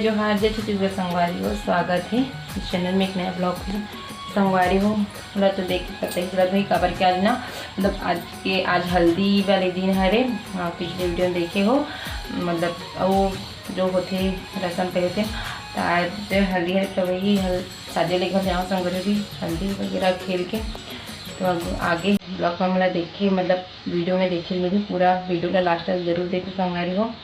जो हार जय छत्तीसगढ़ संगवारी हो, स्वागत है इस चैनल में एक नया ब्लॉग में। संगवारी हो मतलब तो देख सकते हैं भाई खबर के आज ना मतलब आज हल्दी वाले दिन हरे। पिछले वीडियो में देखे हो मतलब वो जो होते रस्म पे थे तो आज हल्दी है तो वही शादी लेकर जाओ संगवारी भी हल्दी वगैरह खेल के। तो आगे ब्लॉग में मतलब देखे मतलब वीडियो में देखे मुझे पूरा वीडियो का लास्ट तक जरूर देखो संगवारी हो।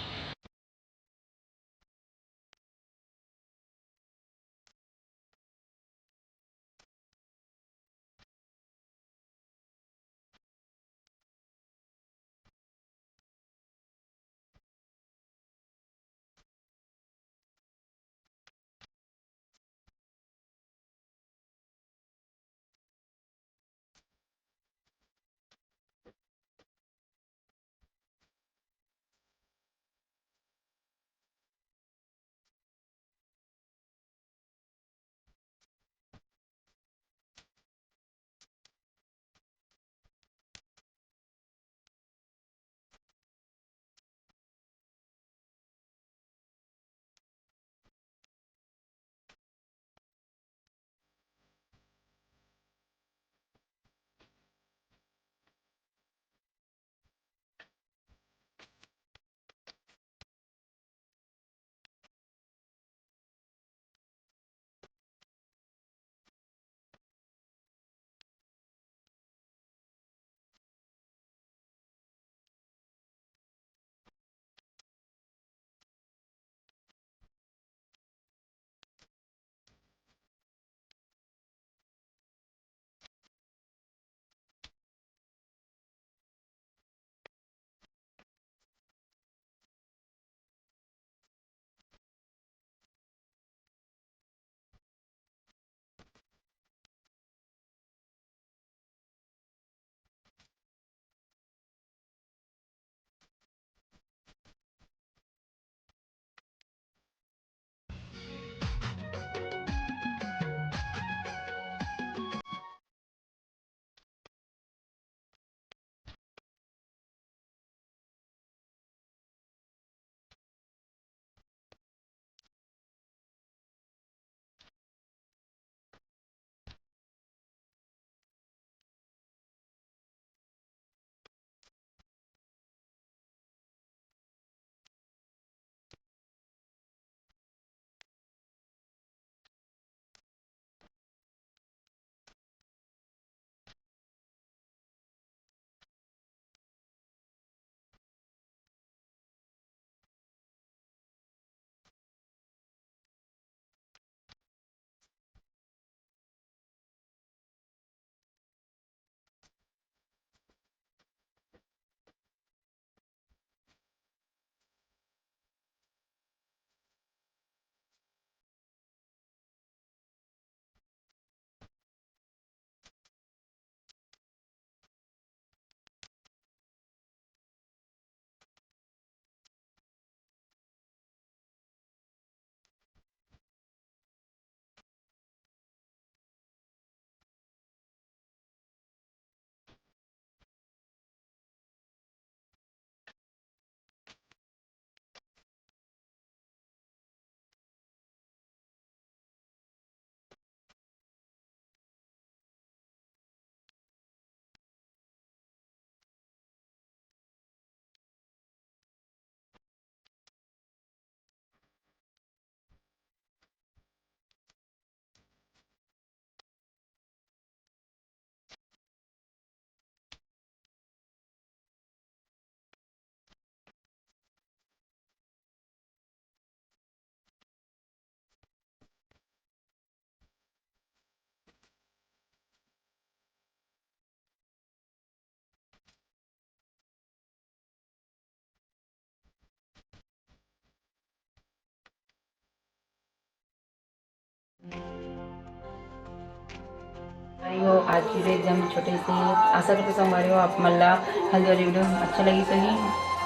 हो आज की एकदम छोटे से आशा करते संगवारी हो आप मल्ला हल्दी वाली वीडियो अच्छा लगी सही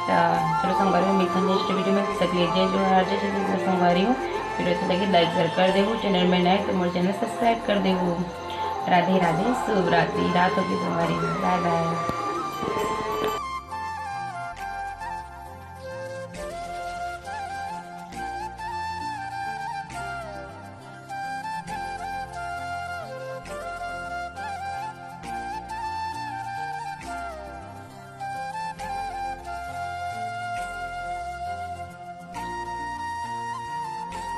चलो संगवारी हो मिलते हैं नेक्स्ट वीडियो में सकलिए जय जो हर जैसे संगवारी हो वीडियो अच्छा लगे लाइक जरूर कर देवो चैनल में नए तो मेरे चैनल सब्सक्राइब कर देवो। राधे राधे शुभ रात्रि रात होगी संगवारी बाय बाय।